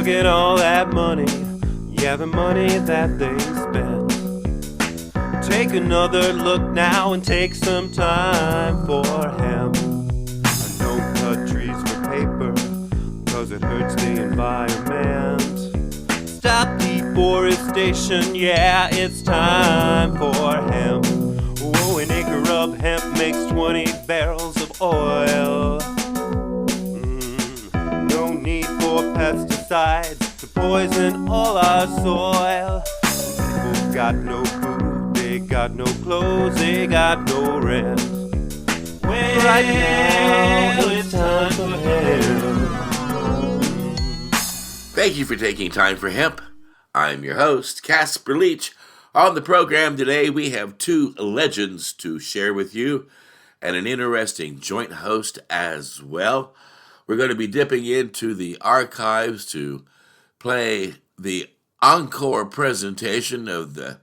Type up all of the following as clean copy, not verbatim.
at all that money, yeah, the money that they spend. Take another look now and take some time for hemp. I don't cut trees for paper, cause it hurts the environment. Stop deforestation, yeah, it's time for hemp. Whoa, an acre of hemp makes 20 barrels of oil. No need for pesticides to poison all our soil. People got no food, they got no clothes, they got no rent. Well, right now it's time for hemp. Thank you for taking time for hemp. I'm your host, Casper Leach. On the program today, we have two legends to share with you and an interesting joint host as well. We're going to be dipping into the archives to play the encore presentation of the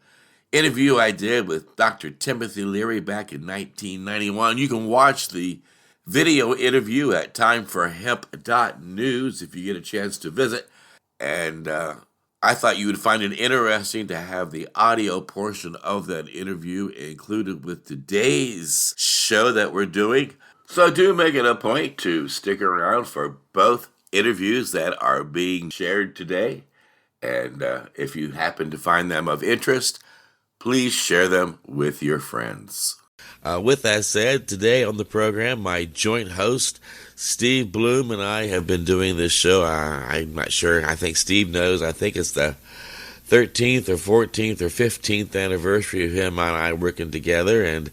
interview I did with Dr. Timothy Leary back in 1991. You can watch the video interview at timeforhemp.news if you get a chance to visit. And I thought you would find it interesting to have the audio portion of that interview included with today's show that we're doing. So do make it a point to stick around for both interviews that are being shared today. And if you happen to find them of interest, please share them with your friends. With that said, today on the program, my joint host, Steve Bloom, and I have been doing this show. I'm not sure. I think Steve knows. I think it's the 13th or 14th or 15th anniversary of him and I working together. And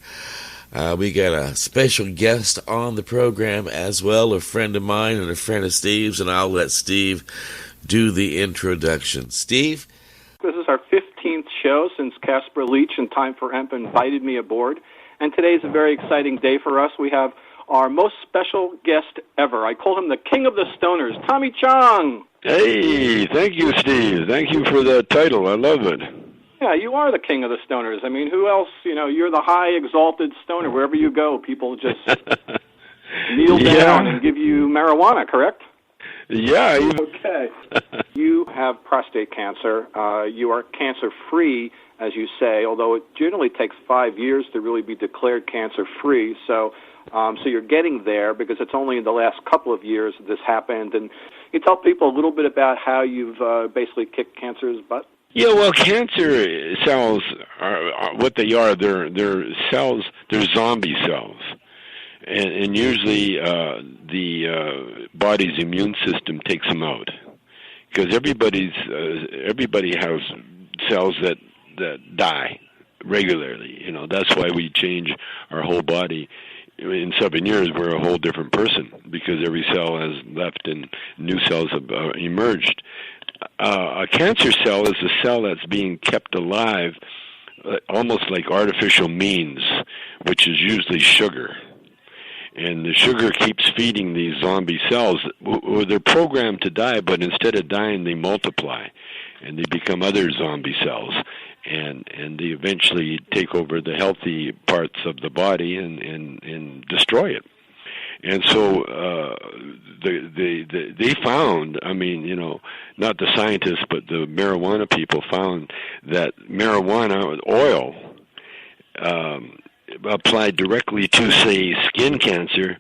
we got a special guest on the program as well, a friend of mine and a friend of Steve's. And I'll let Steve do the introduction. Steve? This is our 15th show since Casper Leach and Time for Hemp invited me aboard. And today's a very exciting day for us. We have our most special guest ever. I call him the King of the Stoners, Tommy Chong. Hey, thank you, Steve. Thank you for the title. I love it. Yeah, you are the King of the Stoners. I mean, who else? You know, you're the high exalted stoner. Wherever you go, people just kneel down and give you marijuana, correct? Yeah. Okay. You have prostate cancer. You are cancer-free, as you say, although it generally takes 5 years to really be declared cancer-free. So you're getting there because it's only in the last couple of years that this happened. And you tell people a little bit about how you've basically kicked cancer's butt? Yeah, well, cancer cells are what they are. They're cells. They're zombie cells. And usually the body's immune system takes them out because everybody has cells that die regularly. You know, that's why we change our whole body. In 7 years, we're a whole different person because every cell has left and new cells have emerged. A cancer cell is a cell that's being kept alive almost like artificial means, which is usually sugar. And the sugar keeps feeding these zombie cells. They're programmed to die, but instead of dying, they multiply, and they become other zombie cells. And they eventually take over the healthy parts of the body and destroy it. And so they found, I mean, you know, not the scientists, but the marijuana people found that marijuana oil applied directly to, say, skin cancer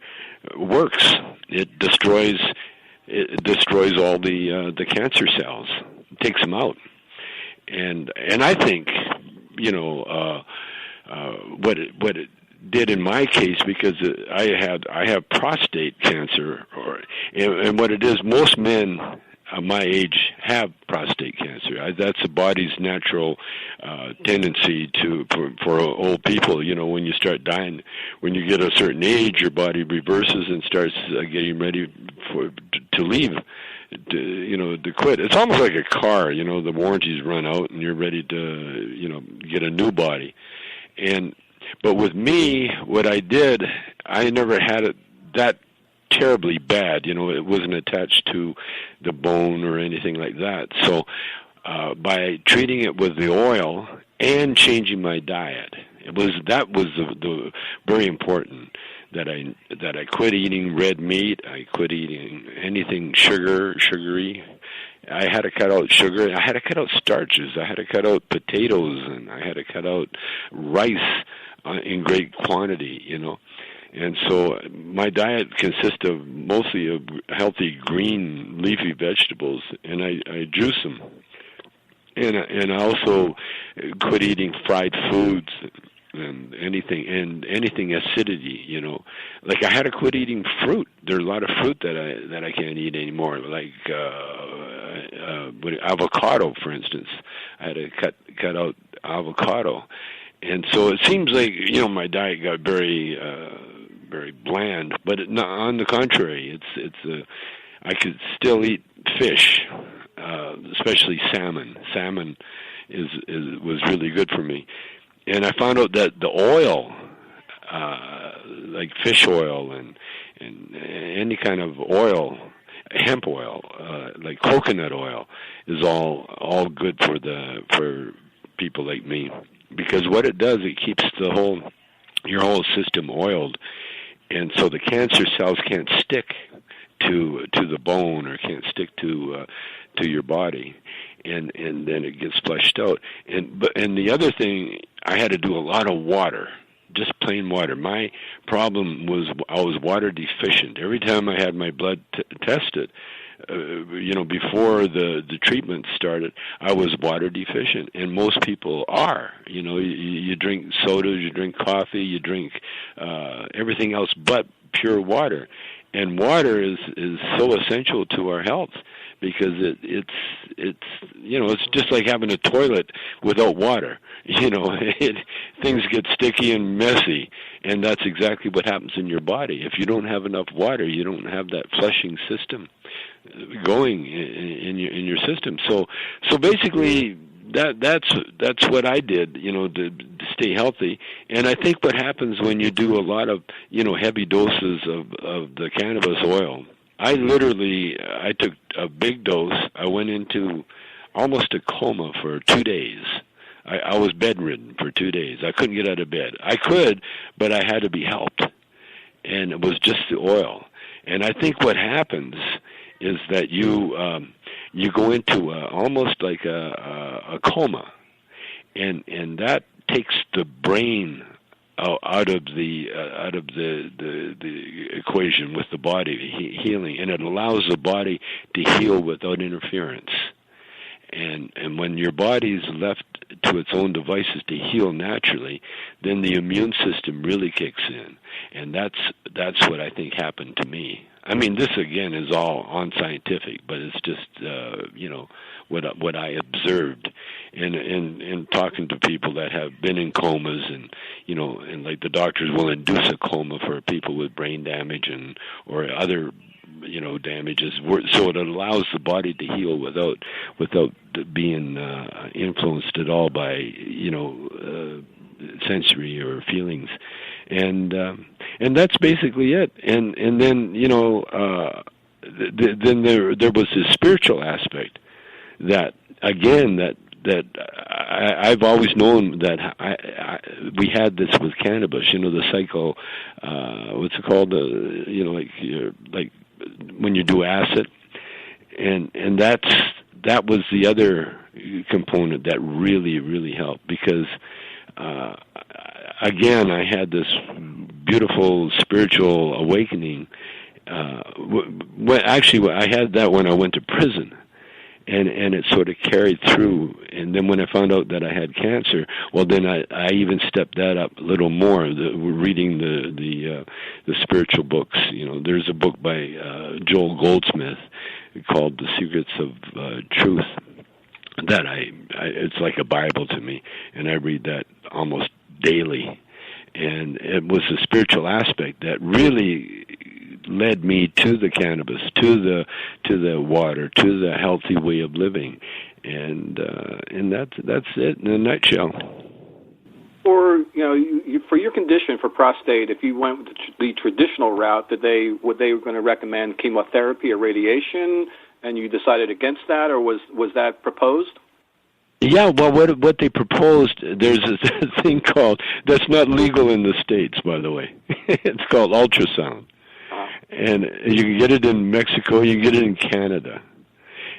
works. It destroys all the cancer cells. It takes them out. And I think, you know, what it did in my case, because I have prostate cancer, and what it is, most men my age have prostate cancer. That's the body's natural tendency for old people. You know, when you start dying, when you get a certain age, your body reverses and starts getting ready to leave. To quit. It's almost like a car, you know, the warranties run out and you're ready to, you know, get a new body. But with me, what I did, I never had it that terribly bad. You know, it wasn't attached to the bone or anything like that. So by treating it with the oil and changing my diet, that was the very important. That I quit eating red meat, I quit eating anything sugary, I had to cut out sugar. I had to cut out starches. I had to cut out potatoes, and I had to cut out rice in great quantity, And so my diet consists of mostly of healthy green leafy vegetables, and I juice them. And I also quit eating fried foods and anything acidity, Like I had to quit eating fruit. There's a lot of fruit that I can't eat anymore, like avocado, for instance. I had to cut out avocado. And so it seems like, my diet got very bland, but on the contrary, I could still eat fish, especially salmon. Salmon was really good for me. And I found out that the oil, like fish oil and any kind of oil, hemp oil, like coconut oil, is all good for people like me, because what it does, it keeps your whole system oiled, and so the cancer cells can't stick to the bone or can't stick to your body, and then it gets flushed out. And the other thing, I had to do a lot of water, just plain water. My problem was I was water deficient. Every time I had my blood tested, before the treatment started, I was water deficient, and most people are. You drink sodas, you drink coffee, you drink everything else but pure water. And water is so essential to our health, because it's just like having a toilet without water. Things get sticky and messy, and that's exactly what happens in your body. If you don't have enough water, you don't have that flushing system going in your system. So basically, that's what I did, to stay healthy. And I think what happens when you do a lot of, heavy doses of the cannabis oil, I took a big dose. I went into almost a coma for 2 days. I was bedridden for 2 days. I couldn't get out of bed. I could, but I had to be helped. And it was just the oil. And I think what happens is that you go into almost like a coma, and that takes the brain out of the equation with the body healing, and it allows the body to heal without interference. And when your body's left to its own devices to heal naturally, then the immune system really kicks in, and that's what I think happened to me. I mean, this again is all unscientific, but it's just what I observed, and talking to people that have been in comas, and like the doctors will induce a coma for people with brain damage or other damages, so it allows the body to heal without being influenced at all by sensory or feelings, and that's basically it. And then then there was this spiritual aspect that again that I've always known that we had this with cannabis. The cycle, what's it called? Like when you do acid, and that was the other component that really helped, because again, I had this beautiful spiritual awakening. I had that when I went to prison, and it sort of carried through. And then when I found out that I had cancer, well, then I even stepped that up a little more. Reading the spiritual books. There's a book by Joel Goldsmith called The Secrets of Truth, that it's like a Bible to me, and I read that almost daily. And it was the spiritual aspect that really led me to the cannabis, to the water, to the healthy way of living, and that's it in a nutshell. Or for your condition, for prostate, if you went with the traditional route, would they going to recommend chemotherapy or radiation, and you decided against that, or was that proposed? Yeah, well, what they proposed, there's a thing called, that's not legal in the States, by the way. It's called ultrasound. And you can get it in Mexico, you can get it in Canada.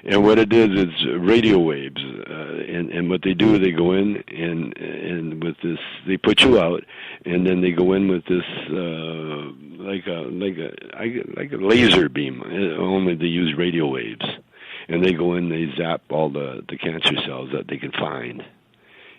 And what it is radio waves. And what they do, they go in and with this, they put you out, and then they go in with this like a laser beam. Only they use radio waves, and they go in, they zap all the cancer cells that they can find.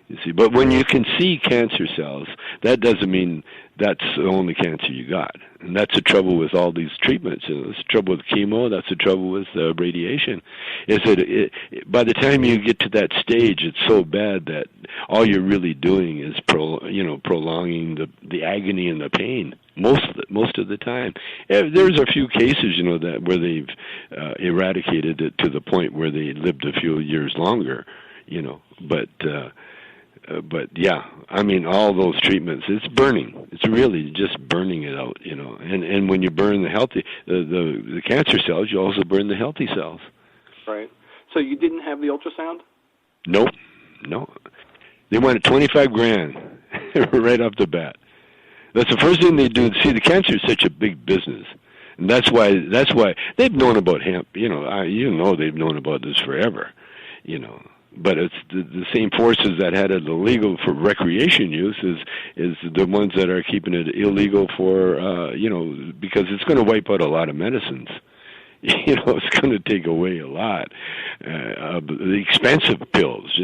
You see, but when you can see cancer cells, that doesn't mean that's the only cancer you got. And that's the trouble with all these treatments. That's the trouble with chemo. That's the trouble with radiation. Is that by the time you get to that stage, it's so bad that all you're really doing is prolonging the agony and the pain most of the time. There's a few cases, that where they've eradicated it to the point where they lived a few years longer, But yeah, I mean, all those treatments, it's burning. It's really just burning it out, And when you burn the cancer cells, you also burn the healthy cells. Right. So you didn't have the ultrasound? Nope. No. They wanted $25,000 right off the bat. That's the first thing they do. See, the cancer is such a big business. And that's why they've known about hemp. They've known about this forever, But it's the same forces that had it illegal for recreation use is the ones that are keeping it illegal for, because it's going to wipe out a lot of medicines. It's going to take away a lot of the expensive pills,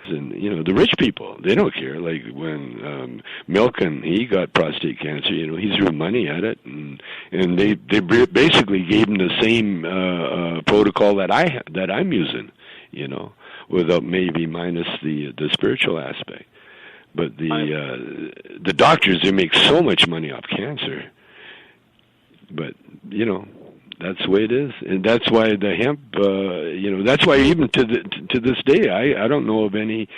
And, the rich people, they don't care. Like when Milken, he got prostate cancer, he threw money at it. And they basically gave him the same protocol that I'm using, without maybe minus the spiritual aspect. But the doctors, they make so much money off cancer. But, that's the way it is. And that's why the hemp, that's why even to this day, I don't know of any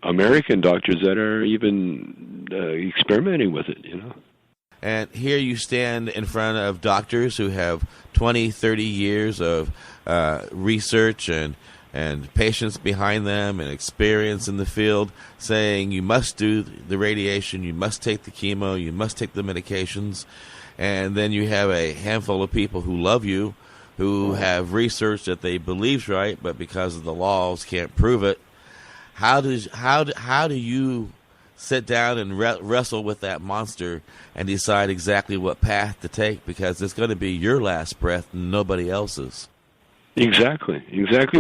American doctors that are even experimenting with it, And here you stand in front of doctors who have 20, 30 years of research and patients behind them and experience in the field saying you must do the radiation, you must take the chemo, you must take the medications. And then you have a handful of people who love you, who have research that they believe's right, but because of the laws can't prove it. How do you sit down and wrestle with that monster and decide exactly what path to take? Because it's going to be your last breath and nobody else's. Exactly.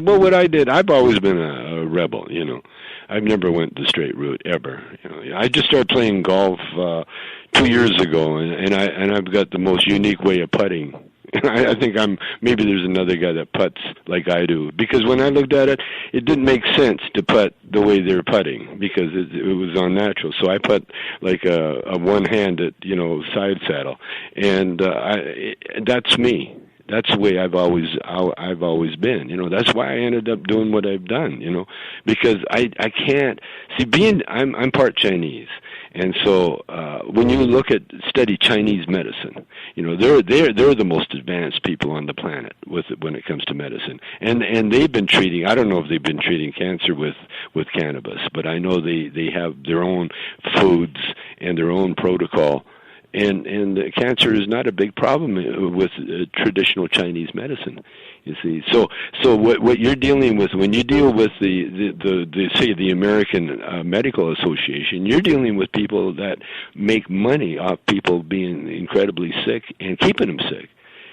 Well, what I did, I've always been a rebel, I've never went the straight route ever. I just started playing golf 2 years ago, and I've got the most unique way of putting. I think maybe there's another guy that putts like I do, because when I looked at it, it didn't make sense to putt the way they're putting because it was unnatural. So I put like a one-handed, side saddle, and that's me. That's the way I've always been. That's why I ended up doing what I've done. Because I can't see I'm part Chinese, and so when you study Chinese medicine, they're the most advanced people on the planet when it comes to medicine, and they've been treating. I don't know if they've been treating cancer with cannabis, but I know they have their own foods and their own protocol. And cancer is not a big problem with traditional Chinese medicine, you see. So what you're dealing with when you deal with the American Medical Association, you're dealing with people that make money off people being incredibly sick and keeping them sick.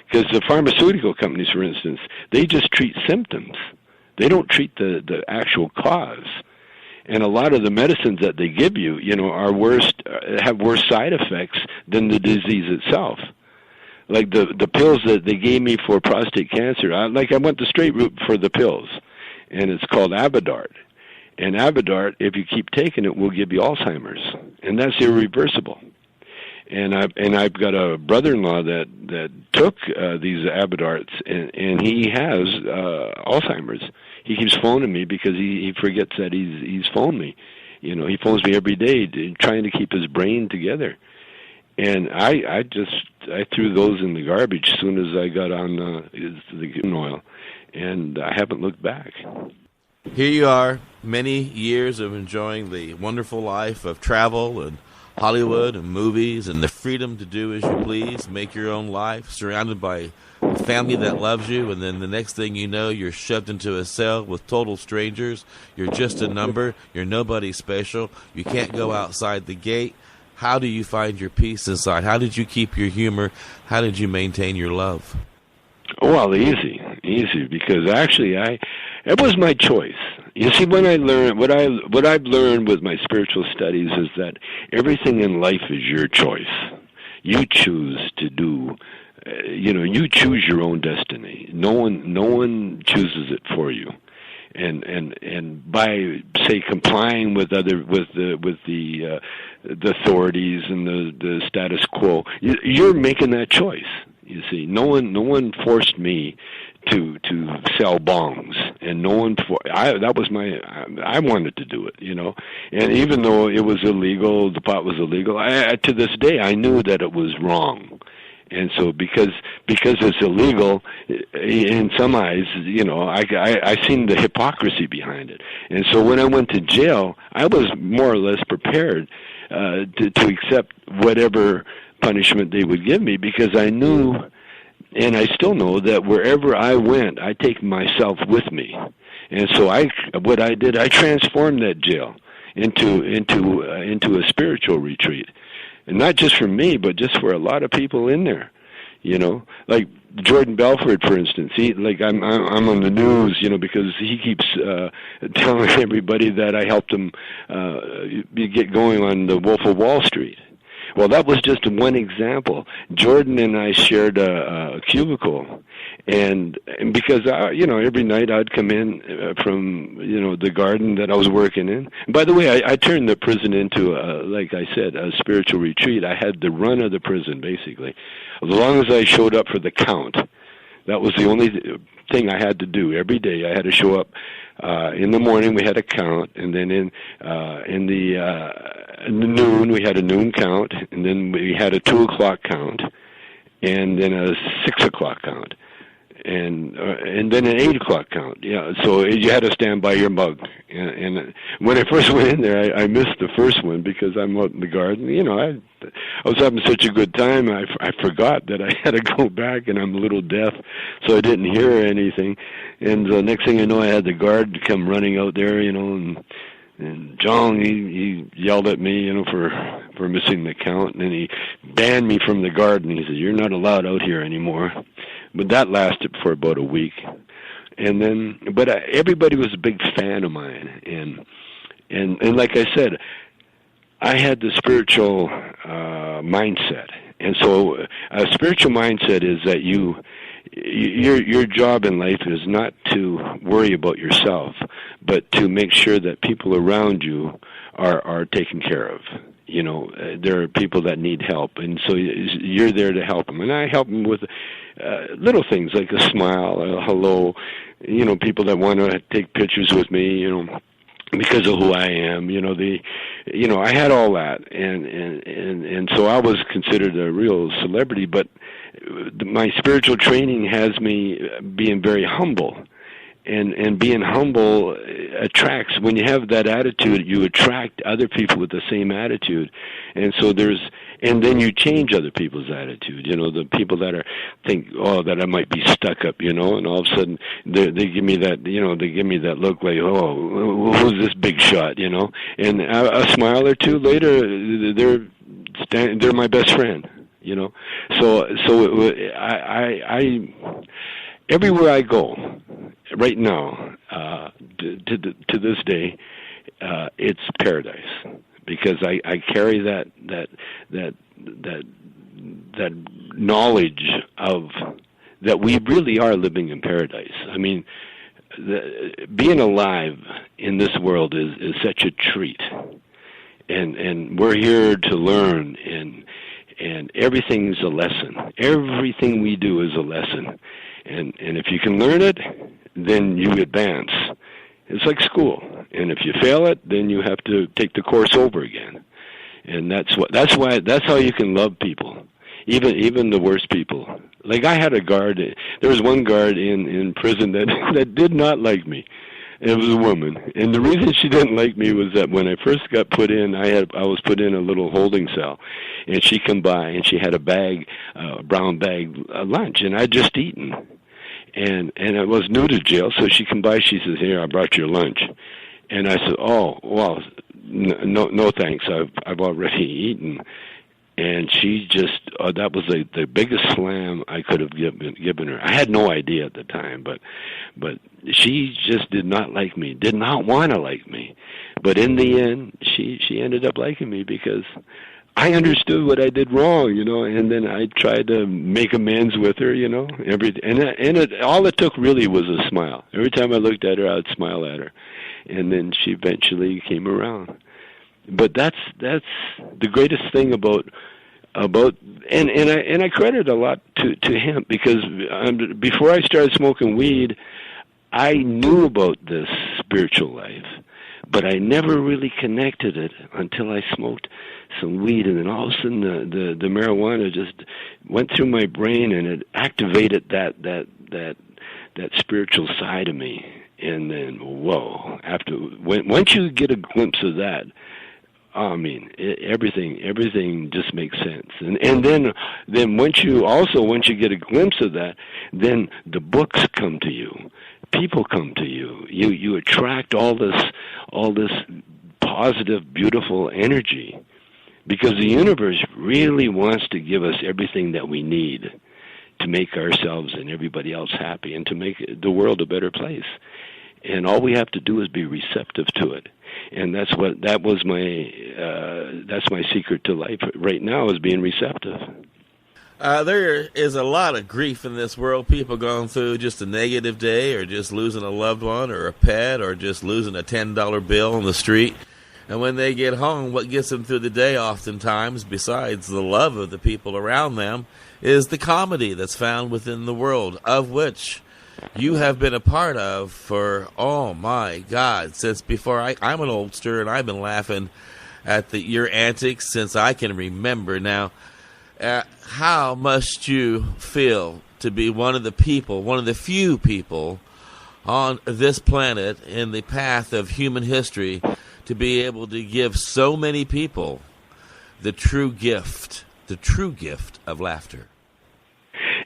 Because the pharmaceutical companies, for instance, they just treat symptoms. They don't treat the actual cause. And a lot of the medicines that they give you, have worse side effects than the disease itself. Like the pills that they gave me for prostate cancer, I went the straight route for the pills, and it's called Avodart. And Avodart, if you keep taking it, will give you Alzheimer's, and that's irreversible. And I've got a brother-in-law that took these Avodarts, and he has Alzheimer's. He keeps phoning me because he forgets that he's phoned me. He phones me every day trying to keep his brain together. And I threw those in the garbage as soon as I got on the oil, and I haven't looked back. Here you are, many years of enjoying the wonderful life of travel and Hollywood and movies and the freedom to do as you please, make your own life, surrounded by family that loves you, and then the next thing you know, you're shoved into a cell with total strangers. You're just a number. You're nobody special. You can't go outside the gate. How do you find your peace inside? How did you keep your humor? How did you maintain your love? Well, easy, because actually it was my choice. You see, when I learned what I've learned with my spiritual studies is that everything in life is your choice. You choose to do. You choose your own destiny. No one chooses it for you. And by, say, complying with the authorities and the status quo, you're making that choice. You see, no one forced me to sell bongs, and I wanted to do it, and even though it was illegal, the pot was illegal, to this day I knew that it was wrong. And so because it's illegal, in some eyes, I seen the hypocrisy behind it. And so when I went to jail, I was more or less prepared to accept whatever punishment they would give me, because I knew, and I still know, that wherever I went, I take myself with me. And so I transformed that jail into a spiritual retreat. And not just for me, but just for a lot of people in there, like Jordan Belfort, for instance. I'm on the news, because he keeps telling everybody that I helped him get going on the Wolf of Wall Street. Well, that was just one example. Jordan and I shared a cubicle, and because every night I'd come in from the garden that I was working in. And by the way, I turned the prison into, like I said, a spiritual retreat. I had the run of the prison, basically, as long as I showed up for the count. That was the only thing I had to do every day. I had to show up. In the morning we had a count, and then in the noon we had a noon count, and then we had a 2 o'clock count, and then a 6 o'clock count, and then an 8 o'clock count. Yeah, so you had to stand by your mug. And when I first went in there, I missed the first one because I'm out in the garden. I was having such a good time, I forgot that I had to go back, and I'm a little deaf, so I didn't hear anything. And the next thing I know, I had the guard come running out there, and Chong, he yelled at me, for missing the count, and then he banned me from the garden. He said, "You're not allowed out here anymore." But that lasted for about a week. And then, but everybody was a big fan of mine, and like I said, I had the spiritual mindset. And so a spiritual mindset is that your job in life is not to worry about yourself, but to make sure that people around you are taken care of. There are people that need help, and so you're there to help them. And I help them with little things like a smile, a hello, people that want to take pictures with me, because of who I am. I had all that, and so I was considered a real celebrity, but my spiritual training has me being very humble. And being humble attracts, when you have that attitude, you attract other people with the same attitude. And so and then you change other people's attitude, the people that think, that I might be stuck up, and all of a sudden they give me that, they give me that look like, who's this big shot, and a smile or two later, they're my best friend, So I everywhere I go, right now, to this day, it's paradise, because I carry that knowledge of that we really are living in paradise. I mean, being alive in this world is such a treat, and we're here to learn, and everything's a lesson. Everything we do is a lesson. And if you can learn it, then you advance. It's like school. And if you fail it, then you have to take the course over again. And that's how you can love people, even the worst people. Like I had a guard. There was one guard in prison that did not like me. It was a woman, and the reason she didn't like me was that when I first got put in, I was put in a little holding cell, and she come by and she had a bag, brown bag, lunch, and I'd just eaten, and I was new to jail, so she come by, she says, "Here, I brought your lunch," and I said, "Oh, well, no thanks, I've already eaten." And she just, that was the biggest slam I could have given her. I had no idea at the time, but she just did not like me, did not want to like me. But in the end, she ended up liking me because I understood what I did wrong, and then I tried to make amends with her, all it took really was a smile. Every time I looked at her, I'd smile at her. And then she eventually came around. But that's the greatest thing about and I credit a lot to hemp because before I started smoking weed, I knew about this spiritual life, but I never really connected it until I smoked some weed, and then all of a sudden the marijuana just went through my brain and it activated that spiritual side of me. And then whoa! Once you get a glimpse of that, I mean, everything just makes sense. And then once you get a glimpse of that, then the books come to you, people come to you. You attract all this positive, beautiful energy, because the universe really wants to give us everything that we need to make ourselves and everybody else happy and to make the world a better place. And all we have to do is be receptive to it. And that's my secret to life right now, is being receptive. There is a lot of grief in this world. People going through just a negative day, or just losing a loved one or a pet, or just losing a $10 bill on the street. And when they get home, what gets them through the day oftentimes, besides the love of the people around them, is the comedy that's found within the world, of which you have been a part of for, oh my God, since before I'm an oldster, and I've been laughing at your antics since I can remember. Now, how must you feel to be one of the few people on this planet in the path of human history to be able to give so many people the true gift of laughter?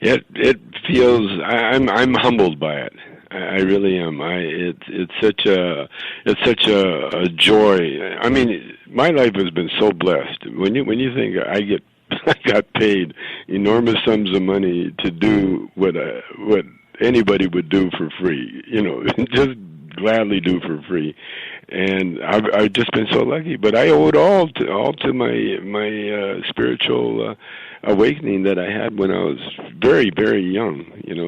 It feels, I'm humbled by it. I really am. It's such a joy. I mean, my life has been so blessed. When you think I got paid enormous sums of money to do what anybody would do for free, just gladly do for free. And I've just been so lucky. But I owe it all to my spiritual awakening that I had when I was very, very young,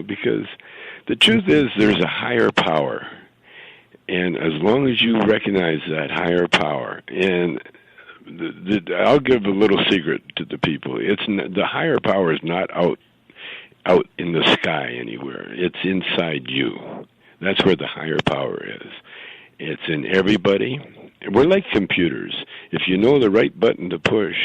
because the truth is there's a higher power. And as long as you recognize that higher power, and I'll give a little secret to the people. The higher power is not out in the sky anywhere. It's inside you. That's where the higher power is. It's in everybody. We're like computers. If you know the right button to push,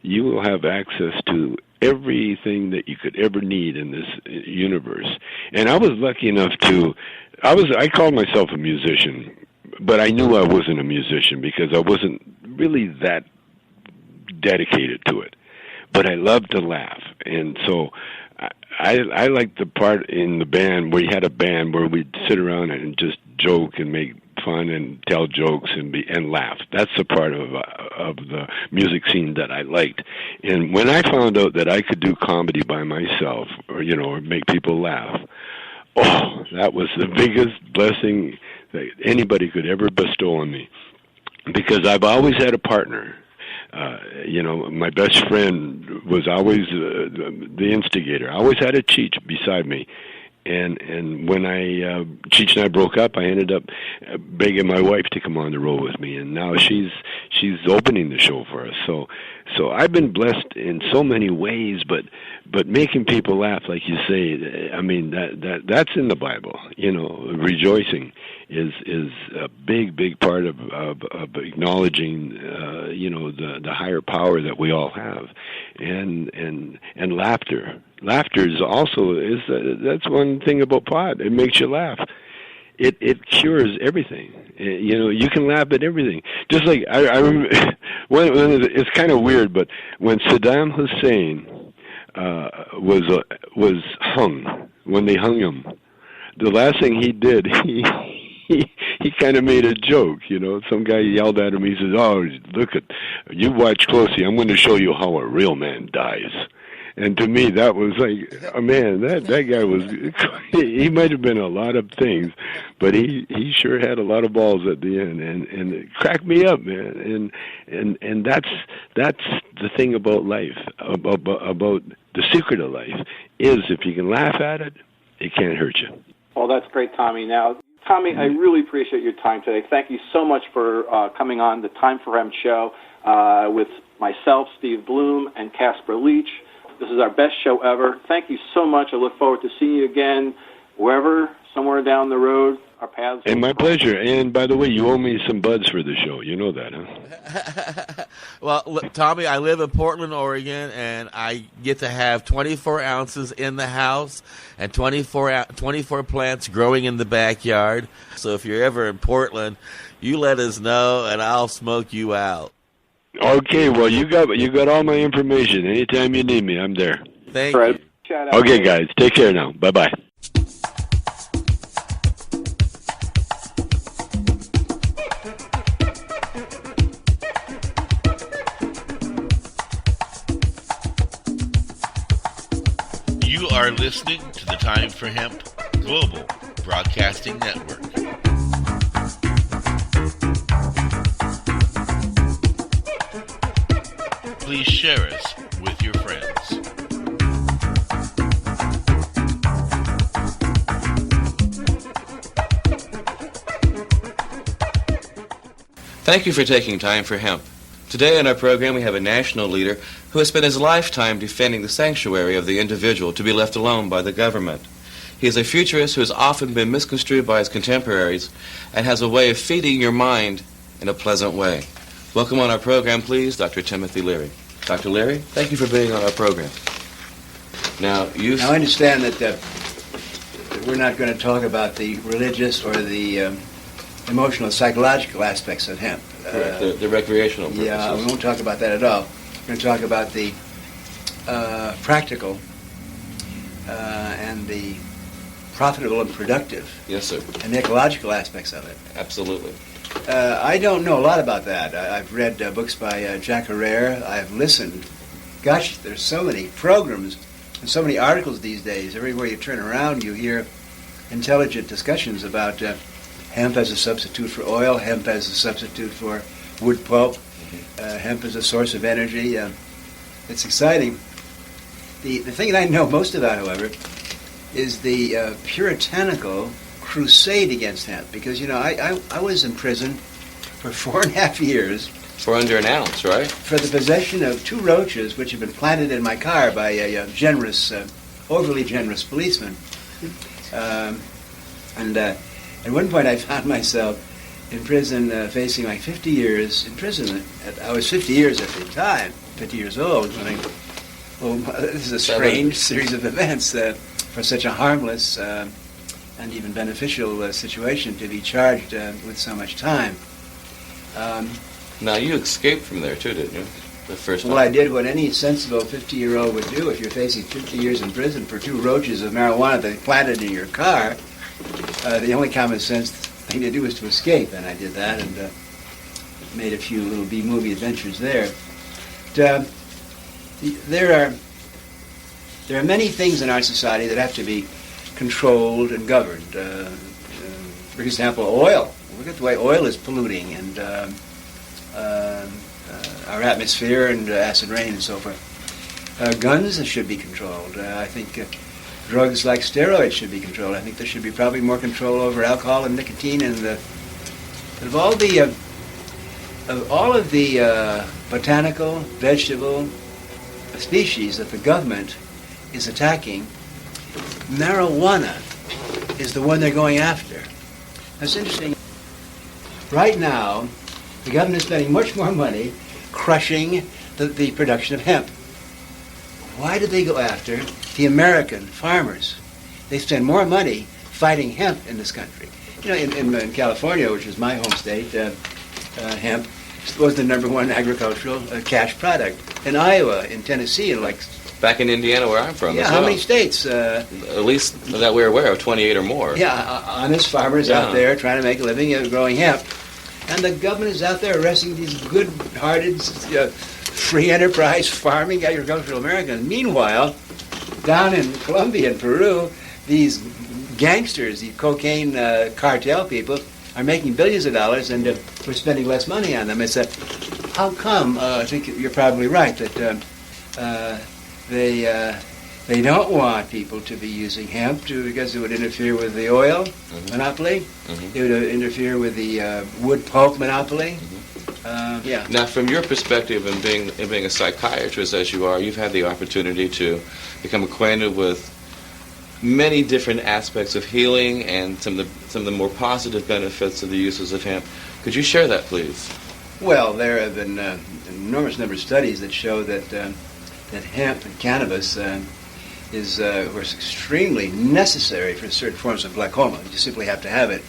you will have access to everything that you could ever need in this universe. And I was lucky enough I called myself a musician, but I knew I wasn't a musician because I wasn't really that dedicated to it. But I loved to laugh. And so I liked the part in the band where you had a band where we'd sit around and just joke and make fun and tell jokes and laugh. That's the part of the music scene that I liked. And when I found out that I could do comedy by myself, or make people laugh, that was the biggest blessing that anybody could ever bestow on me, because I've always had a partner. My best friend was always the instigator. I always had a Cheech beside me. And when Cheech and I broke up, I ended up begging my wife to come on the road with me, and now she's opening the show for us. So I've been blessed in so many ways, but making people laugh, like you say, I mean that's in the Bible. Rejoicing is a big part of acknowledging the higher power that we all have, and laughter. Laughter is also that's one thing about pot. It makes you laugh. it cures everything. You can laugh at everything. Just like I remember, when it's kind of weird, but when Saddam Hussein was hung, when they hung him, the last thing he did, he kind of made a joke. Some guy yelled at him. He says, "Oh, look at you. Watch closely. I'm going to show you how a real man dies." And to me, that was like, oh man, that guy was, he might have been a lot of things, but he sure had a lot of balls at the end, and it cracked me up, man. And that's the thing about life, about the secret of life, is if you can laugh at it, it can't hurt you. Well, that's great, Tommy. Now, Tommy, I really appreciate your time today. Thank you so much for coming on the Time for Hemp show with myself, Steve Bloom, and Casper Leach. This is our best show ever. Thank you so much. I look forward to seeing you again, wherever, somewhere down the road. Our paths. And my pleasure. And by the way, you owe me some buds for the show. You know that, huh? Well, look, Tommy, I live in Portland, Oregon, and I get to have 24 ounces in the house and 24 plants growing in the backyard. So if you're ever in Portland, you let us know, and I'll smoke you out. Okay, well, you got all my information. Anytime you need me, I'm there. Thank you. Shout out. Okay, guys, take care now. Bye-bye. You are listening to the Time for Hemp Global Broadcasting Network. Please share us with your friends. Thank you for taking Time for Hemp. Today in our program we have a national leader who has spent his lifetime defending the sanctuary of the individual to be left alone by the government. He is a futurist who has often been misconstrued by his contemporaries and has a way of feeding your mind in a pleasant way. Welcome on our program, please, Dr. Timothy Leary. Dr. Leary, thank you for being on our program. Now, I understand that we're not going to talk about the religious or the emotional, psychological aspects of hemp. Correct, the recreational purposes. Yeah, we won't talk about that at all. We're going to talk about the practical and the profitable and productive. Yes, sir. And the ecological aspects of it. Absolutely. I don't know a lot about that. I've read books by Jack Herrera. I've listened. Gosh, there's so many programs and so many articles these days. Everywhere you turn around, you hear intelligent discussions about hemp as a substitute for oil, hemp as a substitute for wood pulp, hemp as a source of energy. It's exciting. The thing that I know most about, however, is the puritanical crusade against hemp. Because, I was in prison for 4.5 years. For under an ounce, right? For the possession of 2 roaches which had been planted in my car by a generous, overly generous policeman. And at one point I found myself in prison facing like 50 years imprisonment. I was 50 years at the time, 50 years old. This is a strange series of events for such a harmless and even beneficial situation to be charged with so much time. Now, you escaped from there, too, didn't you? The first time. Well, I did what any sensible 50-year-old would do if you're facing 50 years in prison for 2 roaches of marijuana that planted in your car. The only common sense thing to do is to escape, and I did that and made a few little B-movie adventures there. But, there are many things in our society that have to be controlled and governed. For example, oil. Look at the way oil is polluting and our atmosphere and acid rain and so forth. Guns should be controlled. I think drugs like steroids should be controlled. I think there should be probably more control over alcohol and nicotine. And of all of the botanical, vegetable species that the government is attacking, marijuana is the one they're going after. That's interesting. Right now, the government is spending much more money crushing the production of hemp. Why do they go after the American farmers? They spend more money fighting hemp in this country in California, which is my home state, hemp was the number one agricultural cash product. In Iowa, in Tennessee, and Back in Indiana, where I'm from, yeah, as how well. many states? At least that we're aware of, 28 or more. Yeah, honest farmers out there trying to make a living growing hemp. And the government is out there arresting these good-hearted, free enterprise farming agricultural Americans. Meanwhile, down in Colombia and Peru, these gangsters, the cocaine cartel people, are making billions of dollars, and we're spending less money on them. It's how come? I think you're probably right that they don't want people to be using hemp because it would interfere with the oil monopoly. It would interfere with the wood pulp monopoly. Yeah. Now, from your perspective and being a psychiatrist as you are, you've had the opportunity to become acquainted with many different aspects of healing and some of the more positive benefits of the uses of hemp. Could you share that, please? Well, there have been an enormous number of studies that show that hemp and cannabis is extremely necessary for certain forms of glaucoma. You simply have to have it.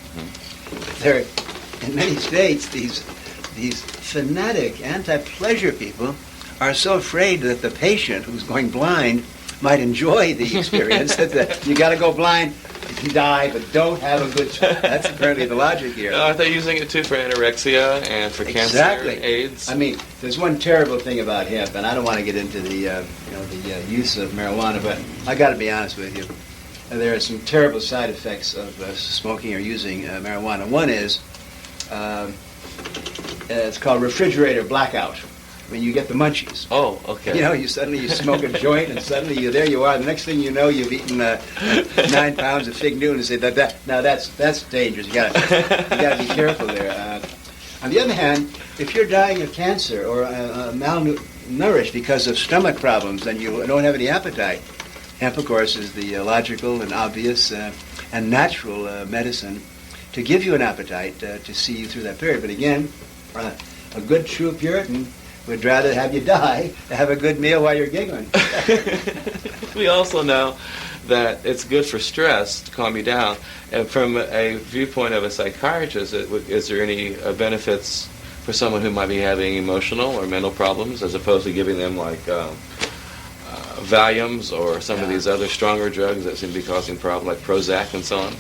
There, in many states, these fanatic anti-pleasure people are so afraid that the patient who's going blind might enjoy the experience that you got to go blind, you die, but don't have a good. That's apparently the logic here. Aren't they using it too for anorexia and for cancer, AIDS? I mean, there's one terrible thing about hemp, and I don't want to get into the use of marijuana, but I got to be honest with you. There are some terrible side effects of smoking or using marijuana. One is it's called refrigerator blackout. I mean, you get the munchies. Oh, okay. You suddenly you smoke a joint, and suddenly there you are. The next thing you know, you've eaten 9 pounds of fig Newton, and say that's dangerous. You gotta be careful there. On the other hand, if you're dying of cancer or malnourished because of stomach problems, and you don't have any appetite, hemp, of course, is the logical and obvious and natural medicine to give you an appetite to see you through that period. But again, a good true Puritan would rather have you die than have a good meal while you're giggling. We also know that it's good for stress to calm you down. And from a viewpoint of a psychiatrist, is there any benefits for someone who might be having emotional or mental problems, as opposed to giving them like Valiums or some of these other stronger drugs that seem to be causing problems, like Prozac and so on?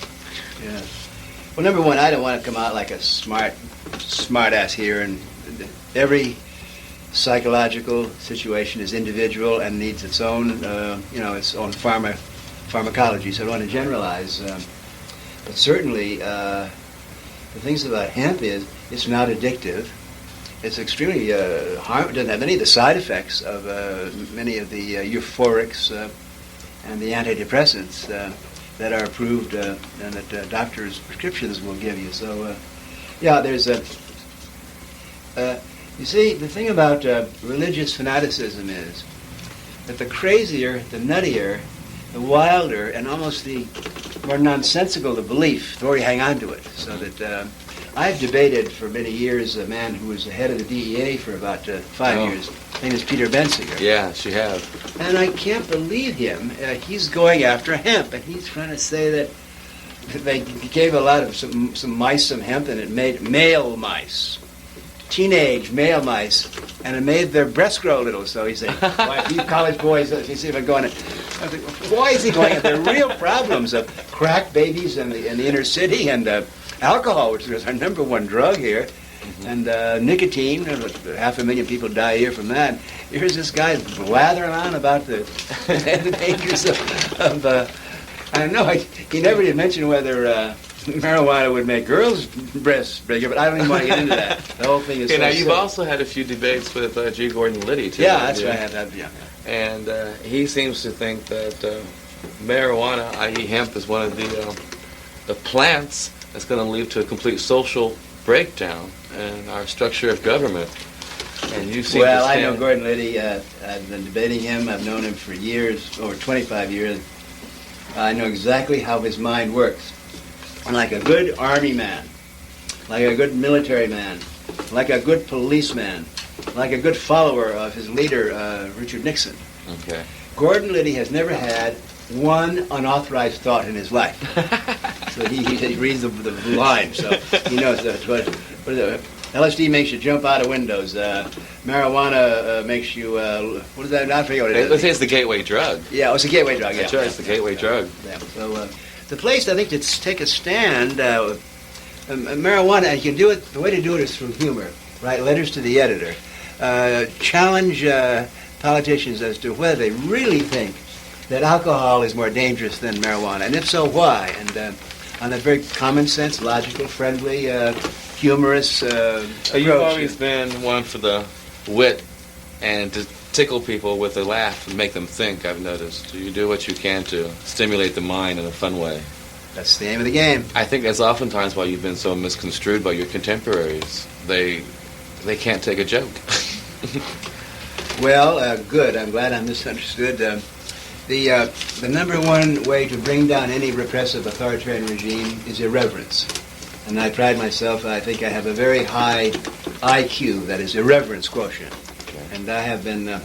Yeah. Well, number one, I don't want to come out like a smart ass here, and every psychological situation is individual and needs its own, its own pharmacology. So I don't want to generalize, but certainly the things about hemp is it's not addictive. It's extremely it doesn't have any of the side effects of many of the euphorics and the antidepressants that are approved and that doctors' prescriptions will give you. So, there's a. You see, the thing about religious fanaticism is that the crazier, the nuttier, the wilder, and almost the more nonsensical the belief, the more you hang on to it. So that I've debated for many years a man who was the head of the DEA for about 5 years. His name is Peter Bensinger. Yes, you have. And I can't believe him. He's going after hemp, and he's trying to say that they gave a lot of some mice some hemp, and it made male mice. Teenage male mice, and it made their breasts grow a little. So he said, "Why, you college boys, you see if I'm going." Why is he going? There are real problems of crack babies in the inner city, and alcohol, which is our number one drug here, and nicotine. 500,000 people die a year from that. Here's this guy blathering on about the dangers of I don't know. He never did mention whether. Marijuana would make girls' breasts bigger, but I don't even want to get into that. The whole thing is. Now you've also had a few debates with G. Gordon Liddy too. Yeah, that's right. I have. Yeah. And he seems to think that marijuana, i.e., hemp, is one of the plants that's going to lead to a complete social breakdown in our structure of government. And you seem well, to stand... I know Gordon Liddy. I've been debating him. I've known him for years, over 25 years. I know exactly how his mind works. Like a good army man, like a good military man, like a good policeman, like a good follower of his leader, Richard Nixon. Okay. Gordon Liddy has never had one unauthorized thought in his life. So he reads the line, so he knows that. But LSD makes you jump out of windows. Marijuana makes you, what is that? I forget what it is. Let's say it's the gateway drug. Yeah, it's a gateway drug. That's yeah. right, it's the gateway drug. Yeah. So the place, I think, to take a stand, marijuana, you can do it, the way to do it is through humor. Write letters to the editor. Challenge politicians as to whether they really think that alcohol is more dangerous than marijuana, and if so, why? And on a very common sense, logical, friendly, humorous approach. You've always been one for the wit and to tickle people with a laugh and make them think, I've noticed. You do what you can to stimulate the mind in a fun way. That's the aim of the game. I think that's oftentimes why you've been so misconstrued by your contemporaries. They can't take a joke. Well, good. I'm glad I'm misunderstood. The number one way to bring down any repressive authoritarian regime is irreverence. And I pride myself, I think I have a very high IQ, that is irreverence quotient. Okay. And I have been a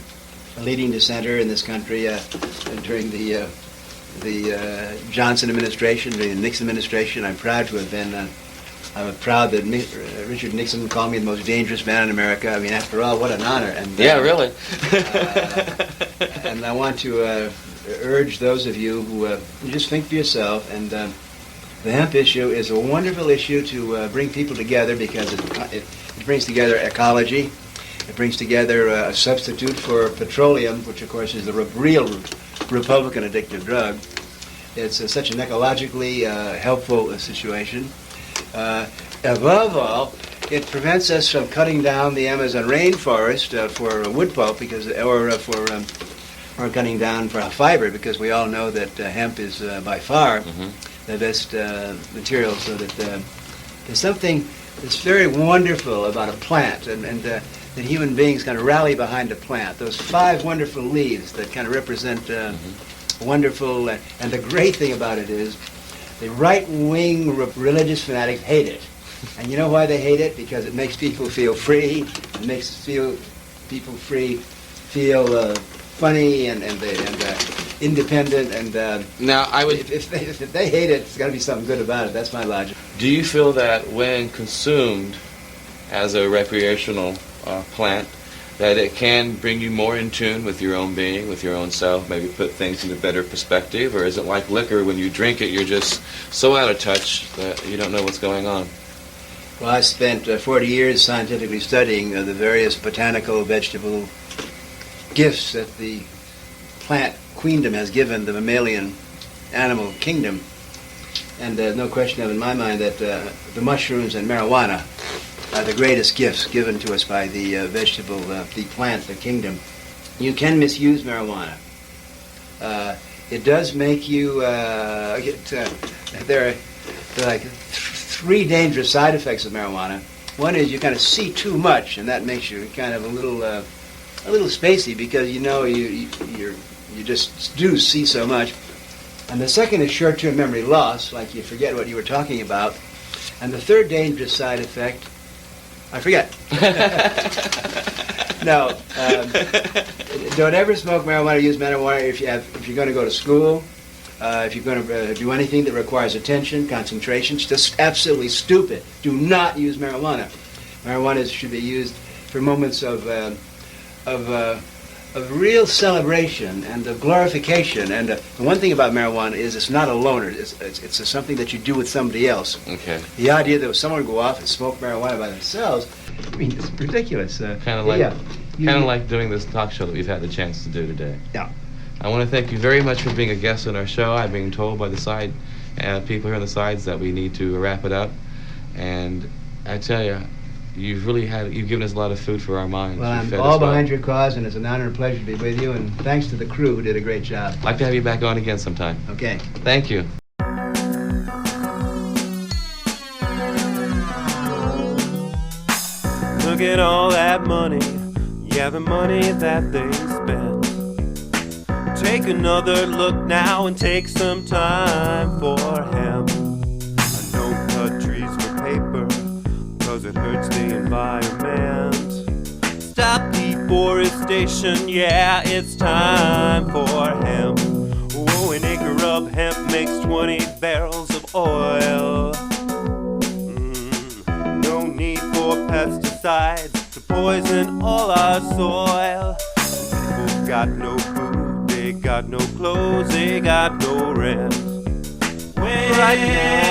leading dissenter in this country during the Johnson administration, during the Nixon administration. I'm proud to have been, I'm proud that Richard Nixon called me the most dangerous man in America. I mean, after all, what an honor. And, Yeah, really. And I want to urge those of you who just think for yourself. And the hemp issue is a wonderful issue to bring people together because it brings together ecology. It brings together a substitute for petroleum, which of course is the real Republican addictive drug. It's such an ecologically helpful situation. Above all, it prevents us from cutting down the Amazon rainforest for wood pulp, or cutting down for fiber, because we all know that hemp is by far the best material. So that there's something that's very wonderful about a plant, and that human beings kind of rally behind a plant. Those 5 wonderful leaves that kind of represent wonderful, and the great thing about it is the right-wing religious fanatics hate it. And you know why they hate it? Because it makes people feel free. It makes people feel funny and independent. And Now, I would. if they hate it, there's got to be something good about it. That's my logic. Do you feel that when consumed as a recreational plant, that it can bring you more in tune with your own being, with your own self, maybe put things into better perspective? Or is it like liquor, when you drink it, you're just so out of touch that you don't know what's going on? Well, I spent 40 years scientifically studying the various botanical, vegetable gifts that the plant queendom has given the mammalian animal kingdom. And no question of in my mind that the mushrooms and marijuana are the greatest gifts given to us by the vegetable, the plant, the kingdom. You can misuse marijuana. It does make you there are like 3 dangerous side effects of marijuana. One is you kind of see too much, and that makes you kind of a little spacey, because you know you just do see so much. And the second is short-term memory loss, like you forget what you were talking about. And the third dangerous side effect, I forget. No, don't ever smoke marijuana or use marijuana if you're going to go to school, if you're going to do anything that requires attention, concentration. It's just absolutely stupid. Do not use marijuana. Marijuana should be used for moments of real celebration and of glorification. And the one thing about marijuana is it's not a loner. It's something that you do with somebody else. Okay. The idea that someone would go off and smoke marijuana by themselves, I mean, it's ridiculous. Kind of like doing this talk show that we've had the chance to do today. Yeah. I want to thank you very much for being a guest on our show. I'm being told by the side people here on the sides that we need to wrap it up. And I tell you, you've given us a lot of food for our minds. Well, I'm all behind your cause, and it's an honor and pleasure to be with you, and thanks to the crew who did a great job. I'd like to have you back on again sometime. Okay. Thank you. Look at all that money, yeah, the money that they spend. Take another look now and take some time for hemp. I don't cut trees for paper, cause it hurts the environment. Stop deforestation, yeah, it's time for hemp. Oh, an acre of hemp makes 20 barrels of oil. poison all our soil. People got no food, they got no clothes, they got no rent. Right now